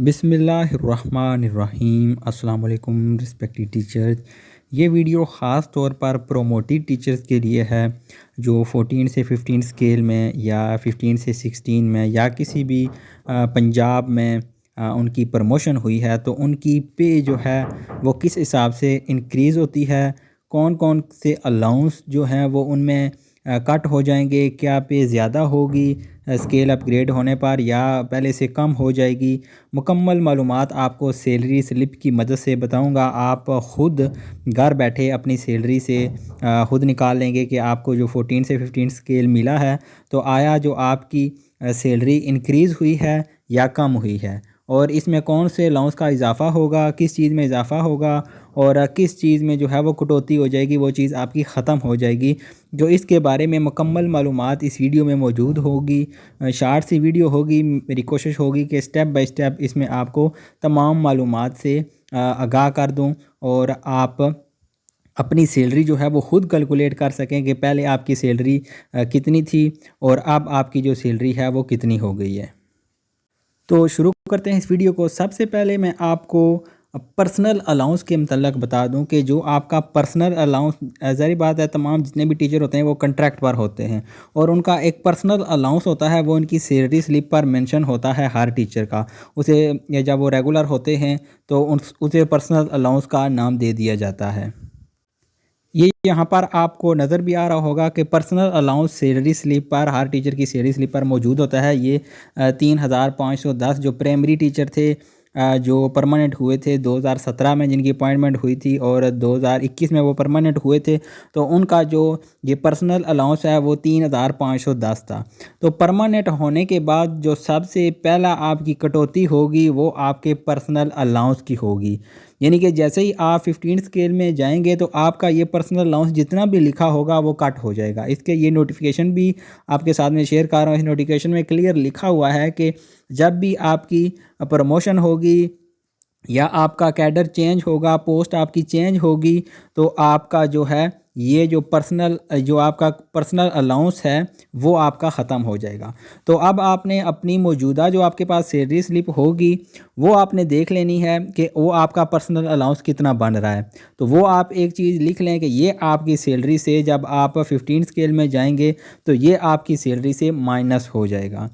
बिस्मिल्लाहिर्रहमानिर्रहीम। अस्सलाम वालेकुम रिस्पेक्टेड टीचर्स। ये वीडियो ख़ास तौर पर प्रोमोटेड टीचर्स के लिए है जो 14 से 15 स्केल में या 15 से 16 में या किसी भी पंजाब में उनकी प्रमोशन हुई है तो उनकी पे जो है वो किस हिसाब से इंक्रीज़ होती है, कौन कौन से अलाउंस जो हैं वो उनमें कट हो जाएंगे, क्या पे ज़्यादा होगी स्केल अपग्रेड होने पर या पहले से कम हो जाएगी। मुकम्मल मालूमात आपको सैलरी स्लिप की मदद से बताऊंगा। आप ख़ुद घर बैठे अपनी सैलरी से ख़ुद निकाल लेंगे कि आपको जो 14 से 15 स्केल मिला है तो आया जो आपकी सैलरी इंक्रीज़ हुई है या कम हुई है, और इसमें कौन से अलाउंस का इजाफ़ा होगा, किस चीज़ में इजाफ़ा होगा और किस चीज़ में जो है वो कटौती हो जाएगी, वो चीज़ आपकी ख़त्म हो जाएगी। जो इसके बारे में मुकम्मल मालूमात इस वीडियो में मौजूद होगी। शार्ट सी वीडियो होगी। मेरी कोशिश होगी कि स्टेप बाय स्टेप इसमें आपको तमाम मालूमात से आगाह कर दूं और आप अपनी सैलरी जो है वो ख़ुद कैलकुलेट कर सकें कि पहले आपकी सैलरी कितनी थी और अब आपकी जो सैलरी है वो कितनी हो गई है। तो शुरू करते हैं इस वीडियो को। सबसे पहले मैं आपको पर्सनल अलाउंस के मतलब बता दूं कि जो आपका पर्सनल अलाउंस, ज़ाहिर बात है तमाम जितने भी टीचर होते हैं वो कॉन्ट्रैक्ट पर होते हैं और उनका एक पर्सनल अलाउंस होता है, वो उनकी सैलरी स्लिप पर मेंशन होता है हर टीचर का। उसे जब वो रेगुलर होते हैं तो उसे पर्सनल अलाउंस का नाम दे दिया जाता है। ये यहाँ पर आपको नज़र भी आ रहा होगा कि पर्सनल अलाउंस सैलरी स्लिप पर, हर टीचर की सैलरी स्लिप पर मौजूद होता है। ये 3510 जो प्राइमरी टीचर थे जो परमानेंट हुए थे 2017 में, जिनकी अपॉइंटमेंट हुई थी और 2021 में वो परमानेंट हुए थे, तो उनका जो ये पर्सनल अलाउंस है वो 3510 था। तो परमानेंट होने के बाद जो सबसे पहला आपकी कटौती होगी वो आपके पर्सनल अलाउंस की होगी। यानी कि जैसे ही आप 15 स्केल में जाएंगे तो आपका ये पर्सनल अलाउंस जितना भी लिखा होगा वो कट हो जाएगा। इसके ये नोटिफिकेशन भी आपके साथ में शेयर कर रहा हूँ। इस नोटिफिकेशन में क्लियर लिखा हुआ है कि जब भी आपकी प्रमोशन होगी या आपका कैडर चेंज होगा, पोस्ट आपकी चेंज होगी, तो आपका जो है ये जो आपका पर्सनल अलाउंस है वो आपका ख़त्म हो जाएगा। तो अब आपने अपनी मौजूदा जो आपके पास सैलरी स्लिप होगी वो आपने देख लेनी है कि वो आपका पर्सनल अलाउंस कितना बन रहा है। तो वो आप एक चीज़ लिख लें कि ये आपकी सैलरी से, जब आप 15 स्केल में जाएंगे तो ये आपकी सैलरी से माइनस हो जाएगा।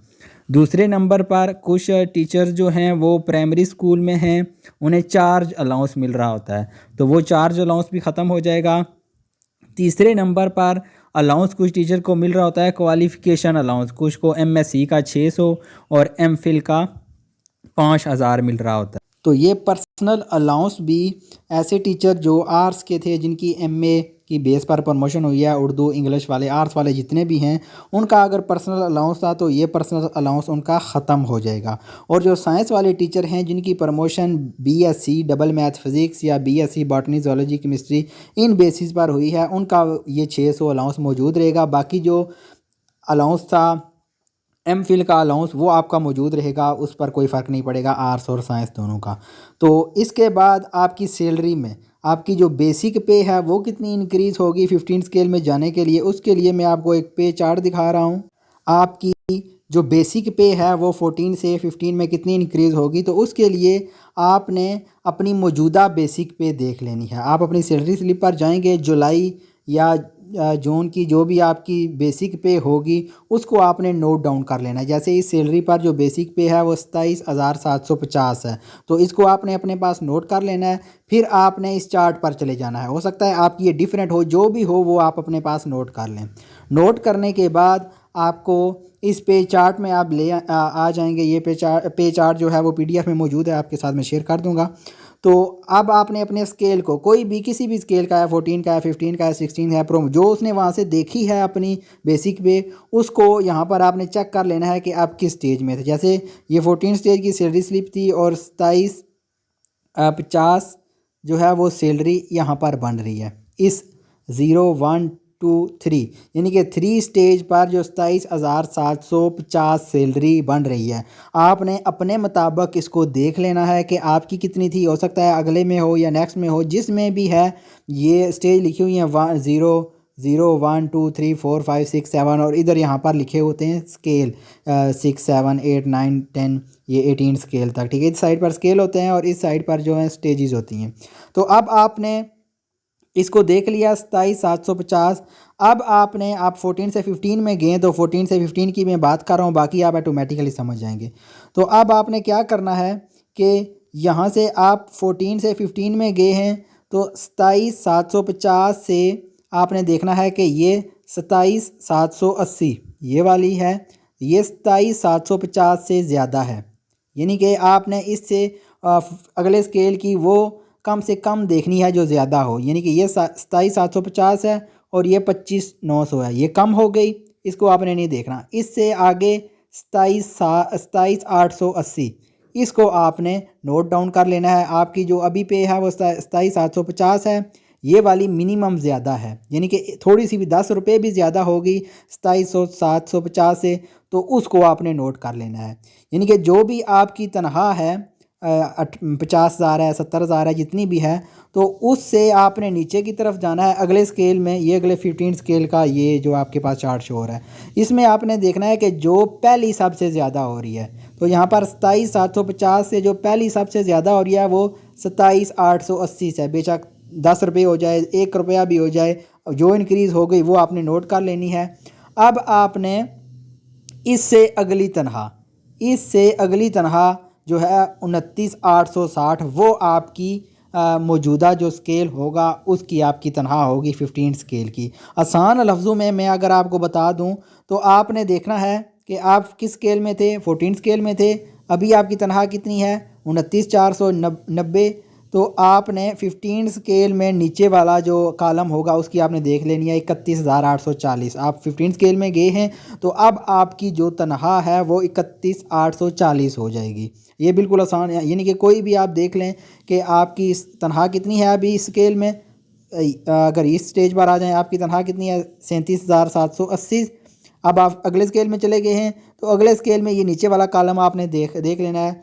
दूसरे नंबर पर कुछ टीचर्स जो हैं वो प्राइमरी स्कूल में हैं, उन्हें चार्ज अलाउंस मिल रहा होता है, तो वो चार्ज अलाउंस भी ख़त्म हो जाएगा। तीसरे नंबर पर अलाउंस कुछ टीचर को मिल रहा होता है क्वालिफ़िकेशन अलाउंस, कुछ को एमएससी का 600 और एमफिल का 5000 मिल रहा होता है। तो ये पर्सनल अलाउंस भी ऐसे टीचर जो आर्ट्स के थे, जिनकी एमए की बेस पर प्रमोशन हुई है, उर्दू इंग्लिश वाले आर्ट्स वाले जितने भी हैं, उनका अगर पर्सनल अलाउंस था तो ये पर्सनल अलाउंस उनका ख़त्म हो जाएगा। और जो साइंस वाले टीचर हैं जिनकी promotion BSc double math physics या बीएससी बॉटनी ज़ूलॉजी केमिस्ट्री इन बेसिस पर हुई है, उनका ये 600 अलाउंस मौजूद रहेगा। बाकी जो अलाउंस था एमफिल का अलाउंस वो आपका मौजूद रहेगा, उस पर कोई फ़र्क नहीं पड़ेगा आर्ट्स और साइंस दोनों का। तो इसके बाद आपकी सैलरी में आपकी जो बेसिक पे है वो कितनी इंक्रीज़ होगी 15 स्केल में जाने के लिए, उसके लिए मैं आपको एक पे चार्ट दिखा रहा हूँ। आपकी जो बेसिक पे है वो 14 से 15 में कितनी इंक्रीज़ होगी, तो उसके लिए आपने अपनी मौजूदा बेसिक पे देख लेनी है। आप अपनी सैलरी स्लिप पर जाएंगे, जुलाई या जून की जो भी आपकी बेसिक पे होगी उसको आपने नोट डाउन कर लेना है। जैसे इस सैलरी पर जो बेसिक पे है वो 27,750 है, तो इसको आपने अपने पास नोट कर लेना है। फिर आपने इस चार्ट पर चले जाना है। हो सकता है आपकी ये डिफरेंट हो, जो भी हो वो आप अपने पास नोट कर लें। नोट करने के बाद आपको इस पे चार्ट में आप आ जाएंगे। ये पे चार्ट जो है वो पीडीएफ में मौजूद है, आपके साथ में शेयर कर दूंगा। तो अब आपने अपने स्केल को, कोई भी किसी भी स्केल का है, 14 का है, 15 का है, 16 है, प्रो जो उसने वहाँ से देखी है अपनी बेसिक पे, उसको यहाँ पर आपने चेक कर लेना है कि आप किस स्टेज में थे। जैसे ये 14 स्टेज की सैलरी स्लिप थी और 2750 जो है वो सैलरी यहाँ पर बन रही है इस 0 1 2 3 यानी कि 3 स्टेज पर जो 27,750 सैलरी बन रही है। आपने अपने मुताबिक इसको देख लेना है कि आपकी कितनी थी। हो सकता है अगले में हो या नेक्स्ट में हो, जिसमें भी है ये स्टेज लिखी हुई है 0 0 1 2 3 4 5 6 7 और इधर यहाँ पर लिखे होते हैं स्केल 6 7 8 9 10 ये 18 स्केल तक, ठीक है। इस साइड पर स्केल होते हैं और इस साइड पर जो है स्टेजेस होती हैं। तो अब आपने इसको देख लिया 27,750। अब आपने आप 14 से 15 में गए तो 14 से 15 की मैं बात कर रहा हूँ, बाकी आप ऑटोमेटिकली समझ जाएंगे। तो अब आपने क्या करना है कि यहाँ से आप 14 से 15 में गए हैं तो 27,750 से आपने देखना है कि ये 27,780 ये वाली है, ये 27,750 से ज़्यादा है, यानी कि आपने इससे अगले स्केल की वो कम से कम देखनी है जो ज़्यादा हो, यानी कि ये 27,750 है और ये 25,900 है, ये कम हो गई, इसको आपने नहीं देखना। इससे आगे 27,880 इसको आपने नोट डाउन कर लेना है। आपकी जो अभी पे है वो 27,750 है, ये वाली मिनिमम ज़्यादा है, यानी कि थोड़ी सी भी 10 रुपये भी ज़्यादा होगी 27,750 से, तो उसको आपने नोट कर लेना है। यानी कि जो भी आपकी तनख्वाह है 50,000 है 70,000 है जितनी भी है, तो उससे आपने नीचे की तरफ जाना है अगले स्केल में। ये अगले 15 स्केल का ये जो आपके पास चार्ट शो हो रहा है, इसमें आपने देखना है कि जो पहली सबसे ज़्यादा हो रही है, तो यहाँ पर 27,750 से जो पहली सबसे ज़्यादा हो रही है वो 27,880 से, बेशक 10 रुपये हो जाए 1 रुपया भी हो जाए, जो इंक्रीज़ हो गई वो आपने नोट कर लेनी है। अब आपने इससे अगली तनख्वाह जो है 29,860 वो आपकी मौजूदा जो स्केल होगा उसकी आपकी तनख्वाह होगी 15 स्केल की। आसान लफ्ज़ों में मैं अगर आपको बता दूं तो आपने देखना है कि आप किस स्केल में थे, 14 स्केल में थे, अभी आपकी तनख्वाह कितनी है 29,490। तो आपने 15 स्केल में नीचे वाला जो कॉलम होगा उसकी आपने देख लेनी है 31,840। आप 15 स्केल में गए हैं तो अब आपकी जो तनख्वाह है वो 31,840 हो जाएगी। ये बिल्कुल आसान है, यानी कि कोई भी आप देख लें कि आपकी तनख्वाह कितनी है अभी इस स्केल में। अगर इस स्टेज पर आ जाएं आपकी तनख्वाह कितनी है 37,780। अब आप अगले स्केल में चले गए हैं तो अगले स्केल में ये नीचे वाला कॉलम आपने देख लेना है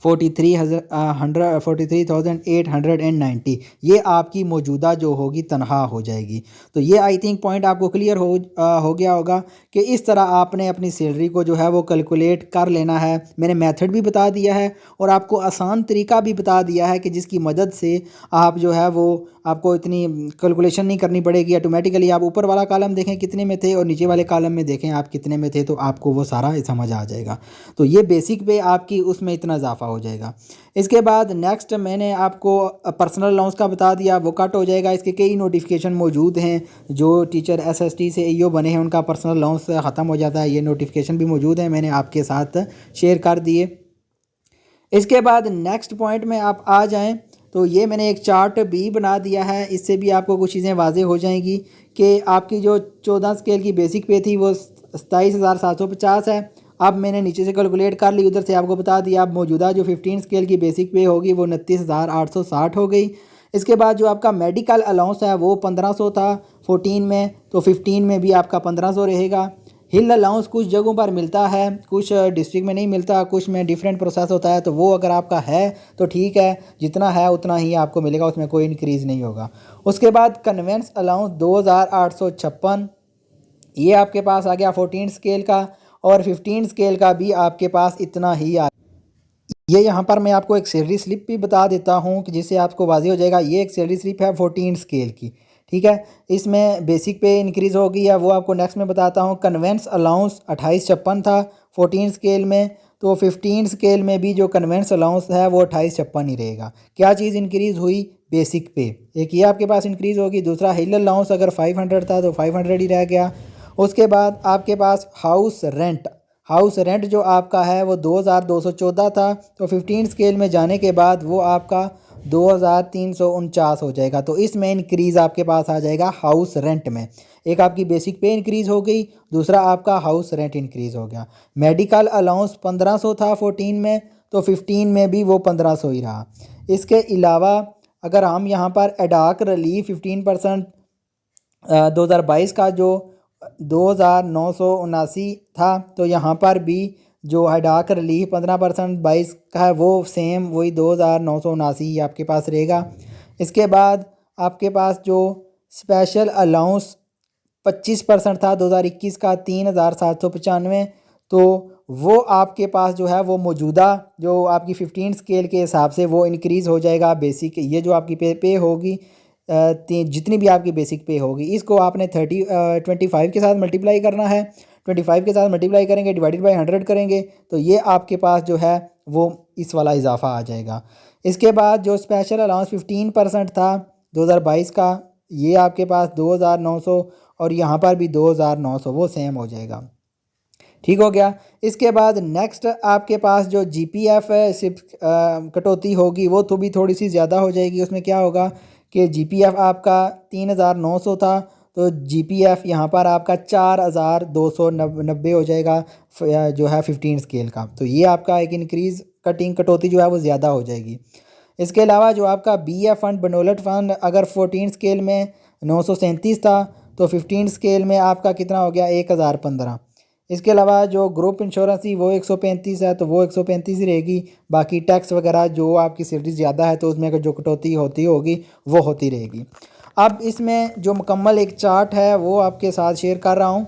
43,890। ये आपकी मौजूदा जो होगी तनख्वाह हो जाएगी। तो ये आई थिंक पॉइंट आपको क्लियर हो गया होगा कि इस तरह आपने अपनी सैलरी को जो है वो कैलकुलेट कर लेना है। मैंने मेथड भी बता दिया है और आपको आसान तरीका भी बता दिया है कि जिसकी मदद से आप जो है वो आपको इतनी कैलकुलेशन नहीं करनी पड़ेगी। ऑटोमेटिकली आप ऊपर वाला कॉलम देखें कितने में थे और नीचे वाले कॉलम में देखें आप कितने में थे, तो आपको वो सारा समझ आ जाएगा। तो ये बेसिक पे आपकी उसमें इतना इजाफा हो जाएगा। इसके बाद नेक्स्ट मैंने आपको पर्सनल अलाउंस का बता दिया, वो कट हो जाएगा। इसके कई नोटिफिकेशन मौजूद हैं, जो टीचर एसएसटी से ईओ बने हैं उनका पर्सनल अलाउंस ख़त्म हो जाता है, ये नोटिफिकेशन भी मौजूद है, मैंने आपके साथ शेयर कर दिए। इसके बाद नेक्स्ट पॉइंट में आप आ जाएं तो ये मैंने एक चार्ट भी बना दिया है, इससे भी आपको कुछ चीज़ें वाज़ेह हो जाएंगी कि आपकी जो 14 स्केल की बेसिक पे थी वो 27,750 है। अब मैंने नीचे से कैलकुलेट कर ली, उधर से आपको बता दिया। अब मौजूदा जो 15 स्केल की बेसिक पे होगी वो 29,860 हो गई। इसके बाद जो आपका मेडिकल अलाउंस है वो 1500 था 14 में, तो 15 में भी आपका 1500 रहेगा। हिल अलाउंस कुछ जगहों पर मिलता है, कुछ डिस्ट्रिक्ट में नहीं मिलता, कुछ में डिफरेंट प्रोसेस होता है, तो वो अगर आपका है तो ठीक है, जितना है उतना ही आपको मिलेगा, उसमें कोई इंक्रीज़ नहीं होगा। उसके बाद कन्वेंस अलाउंस 2,856 ये आपके पास आ गया 14 स्केल का, और 15 स्केल का भी आपके पास इतना ही आ। ये यहाँ पर मैं आपको एक सैलरी स्लिप भी बता देता हूँ कि जिससे आपको वाज़ेह हो जाएगा। ये एक सैलरी स्लिप है 14 स्केल की, ठीक है। इसमें बेसिक पे इंक्रीज़ होगी या वो आपको नेक्स्ट में बताता हूँ। कन्वेंस अलाउंस 2856 था 14 स्केल में, तो 15 स्केल में भी जो कन्वेंस अलाउंस है वो 2856 ही रहेगा। क्या चीज़ इंक्रीज़ हुई? बेसिक पे। एक ये आपके पास इंक्रीज़ होगी, दूसरा हिल अलाउंस अगर 500 था तो 500 ही रह गया। उसके बाद आपके पास हाउस रेंट जो आपका है वो 2,214 था, तो 15 स्केल में जाने के बाद वो आपका 2,349 हो जाएगा। तो इसमें इंक्रीज़ आपके पास आ जाएगा हाउस रेंट में। एक आपकी बेसिक पे इंक्रीज़ हो गई, दूसरा आपका हाउस रेंट इंक्रीज़ हो गया। मेडिकल अलाउंस 1500 था 14 में, तो 15 में भी वो 1500 ही रहा। इसके अलावा अगर हम यहाँ पर एडाक रिलीफ 15% 2022 का जो 2,979 था, तो यहाँ पर भी जो हडाक रिलीफ 15% 22 का है वो सेम वही 2,979 ही आपके पास रहेगा। इसके बाद आपके पास जो स्पेशल अलाउंस 25% था 2021 का 3,795। तो वो आपके पास जो है वो मौजूदा जो आपकी 15 स्केल के हिसाब से वो इंक्रीज़ हो जाएगा। बेसिक ये जो आपकी पे होगी, जितनी भी आपकी बेसिक पे होगी, इसको आपने 25 के साथ मल्टीप्लाई करना है। 25 के साथ मल्टीप्लाई करेंगे, डिवाइडेड बाई 100 करेंगे, तो ये आपके पास जो है वो इस वाला इजाफा आ जाएगा। इसके बाद जो स्पेशल अलाउंस 15% था 2022 का, ये आपके पास 2,900, और यहाँ पर भी 2,900 वो सेम हो जाएगा। ठीक हो गया। इसके बाद नेक्स्ट आपके पास जो जीपीएफ सिर्फ कटौती होगी वो तो भी थोड़ी सी ज़्यादा हो जाएगी। उसमें क्या होगा कि जीपीएफ आपका 3,900 था, तो जीपीएफ यहाँ पर आपका 4,290 हो जाएगा जो है 15 स्केल का। तो ये आपका एक इंक्रीज़ कटौती जो है वो ज़्यादा हो जाएगी। इसके अलावा जो आपका बीएफ फंड बनोलट फंड अगर 14 स्केल में 937 था, तो 15 स्केल में आपका कितना हो गया 1,015। इसके अलावा जो ग्रुप इंश्योरेंस थी वो 135 है, तो वो 135 ही रहेगी। बाकी टैक्स वगैरह जो आपकी सैलरी ज़्यादा है तो उसमें अगर जो कटौती होती होगी वो होती रहेगी। अब इसमें जो मुकम्मल एक चार्ट है वो आपके साथ शेयर कर रहा हूँ।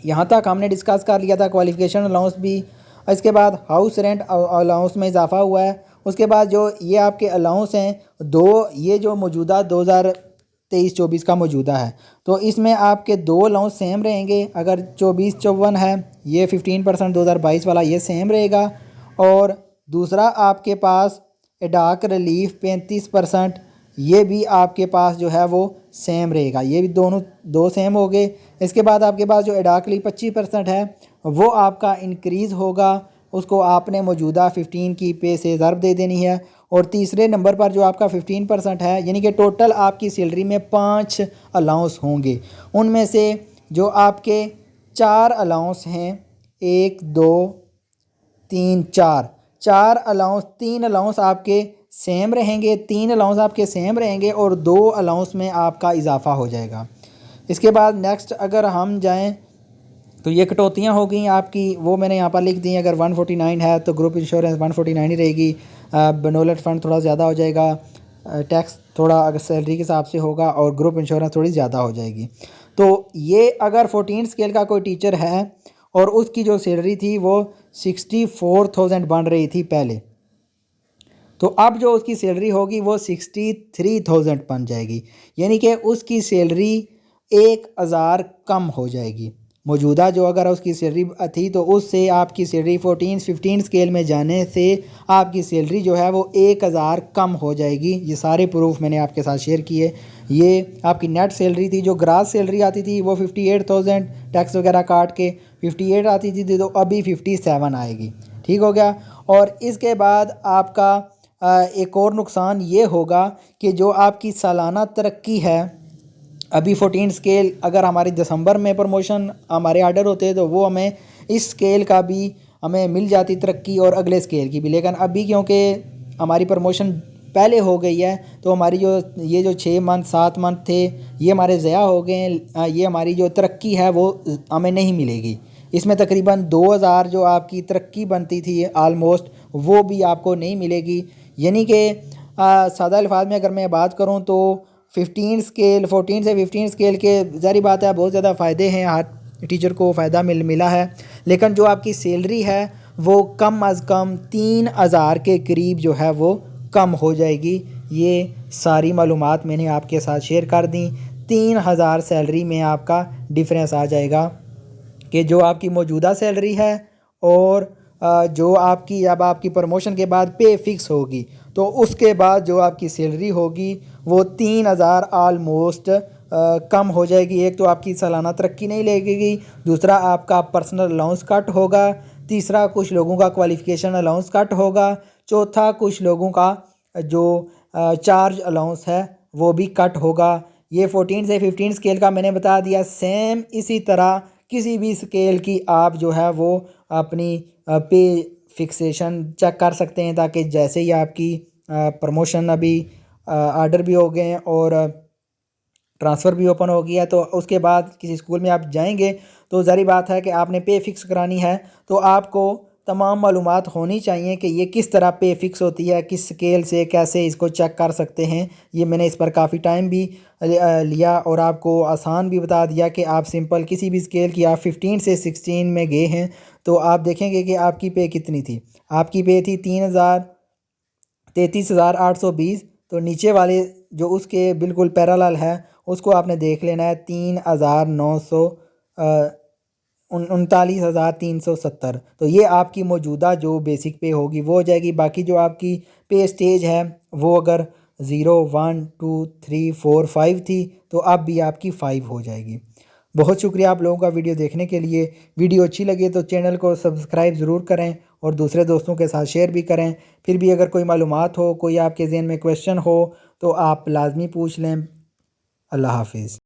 यहाँ तक हमने डिस्कस कर लिया था क्वालिफिकेशन अलाउंस भी। इसके बाद हाउस रेंट अलाउंस में इजाफा हुआ है। उसके बाद जो ये आपके अलाउंस हैं दो, ये जो मौजूदा 2023-24 का मौजूदा है, तो इसमें आपके दो अलाउंस सेम रहेंगे। अगर 24-54 है, ये 15% 2022 वाला ये सेम रहेगा। और दूसरा आपके पास एडाक रिलीफ 35%, ये भी आपके पास जो है वो सेम रहेगा। ये भी दोनों दो सेम हो गए। इसके बाद आपके पास जो एडाक रिलीफ 25% है वो आपका इंक्रीज़ होगा, उसको आपने मौजूदा 15 की पे से ज़रब दे देनी है। और तीसरे नंबर पर जो आपका 15% है, यानी कि टोटल आपकी सैलरी में 5 अलाउंस होंगे। उनमें से जो आपके 4 अलाउंस हैं, 1 2 3 4, 4 अलाउंस, 3 अलाउंस आपके सेम रहेंगे, 3 अलाउंस आपके सेम रहेंगे और 2 अलाउंस में आपका इजाफा हो जाएगा। इसके बाद नेक्स्ट अगर हम जाएं तो ये कटौतियाँ हो गई आपकी, वो मैंने यहाँ पर लिख दी। अगर 149 है तो ग्रुप इंश्योरेंस 149 ही रहेगी। बनोलट फंड थोड़ा ज़्यादा हो जाएगा, टैक्स थोड़ा अगर सैलरी के हिसाब से होगा, और ग्रुप इंश्योरेंस थोड़ी ज़्यादा हो जाएगी। तो ये अगर 14 स्केल का कोई टीचर है और उसकी जो सैलरी थी वो 64,000 बन रही थी पहले, तो अब जो उसकी सैलरी होगी वो 63,000 बन जाएगी, यानी कि उसकी सैलरी 1,000 कम हो जाएगी। मौजूदा जो अगर उसकी सैलरी थी तो उससे आपकी सैलरी 14-15 स्केल में जाने से आपकी सैलरी जो है वो 1,000 कम हो जाएगी। ये सारे प्रूफ मैंने आपके साथ शेयर किए। ये आपकी नेट सैलरी थी, जो ग्रास सैलरी आती थी वो 58,000 टैक्स वगैरह काट के 58 आती थी, तो अभी 57 आएगी। ठीक हो गया। और इसके बाद आपका एक और नुकसान ये होगा कि जो आपकी सालाना तरक्की है, अभी 14 स्केल अगर हमारी दिसंबर में प्रमोशन हमारे आर्डर होते हैं तो वो हमें इस स्केल का भी हमें मिल जाती तरक्की और अगले स्केल की भी। लेकिन अभी क्योंकि हमारी प्रमोशन पहले हो गई है तो हमारी जो ये जो 6 मंथ 7 मंथ थे ये हमारे ज़या हो गए हैं। ये हमारी जो तरक्की है वो हमें नहीं मिलेगी। इसमें तकरीबन 2,000 जो आपकी तरक्की बनती थी आलमोस्ट वो भी आपको नहीं मिलेगी। यानी कि सादा अल्फाज में अगर मैं बात करूँ तो 14 से 15 स्केल के ज़ाहिर बात है बहुत ज़्यादा फ़ायदे हैं, हर टीचर को फ़ायदा मिला है। लेकिन जो आपकी सैलरी है वो कम अज़ कम 3,000 के करीब जो है वो कम हो जाएगी। ये सारी मालूमात मैंने आपके साथ शेयर कर दी। 3,000 सैलरी में आपका डिफरेंस आ जाएगा कि जो आपकी मौजूदा सैलरी है और जो आपकी अब आपकी प्रमोशन के बाद पे फिक्स होगी, तो उसके बाद जो आपकी सैलरी होगी वो 3,000 आलमोस्ट कम हो जाएगी। एक तो आपकी सालाना तरक्की नहीं लगेगी, दूसरा आपका पर्सनल अलाउंस कट होगा, तीसरा कुछ लोगों का क्वालिफ़िकेशन अलाउंस कट होगा, चौथा कुछ लोगों का जो चार्ज अलाउंस है वो भी कट होगा। ये 14 से 15 स्केल का मैंने बता दिया। सेम इसी तरह किसी भी स्केल की आप जो है वो अपनी पे फिक्सेशन चेक कर सकते हैं, ताकि जैसे ही आपकी प्रमोशन अभी आर्डर भी हो गए हैं और ट्रांसफ़र भी ओपन हो गया है, तो उसके बाद किसी स्कूल में आप जाएंगे तो ज़ाहिर बात है कि आपने पे फिक्स करानी है, तो आपको तमाम मालूमात होनी चाहिए कि ये किस तरह पे फिक्स होती है, किस स्केल से कैसे इसको चेक कर सकते हैं। ये मैंने इस पर काफ़ी टाइम भी लिया और आपको आसान भी बता दिया कि आप सिंपल किसी भी स्केल की आप 15 से 16 में गए हैं तो आप देखेंगे कि आपकी पे कितनी थी। आपकी पे थी 33,820। तो नीचे वाले जो उसके बिल्कुल पैरेलल है उसको आपने देख लेना है 39,370। तो ये आपकी मौजूदा जो बेसिक पे होगी वो हो जाएगी। बाकी जो आपकी पे स्टेज है वो अगर 0 1 2 3 4 5 थी तो अब भी आपकी 5 हो जाएगी। बहुत शुक्रिया आप लोगों का वीडियो देखने के लिए। वीडियो अच्छी लगी तो चैनल को सब्सक्राइब ज़रूर करें और दूसरे दोस्तों के साथ शेयर भी करें। फिर भी अगर कोई मालूमात हो, कोई आपके ज़हन में क्वेश्चन हो तो आप लाजमी पूछ लें। अल्लाह हाफिज़।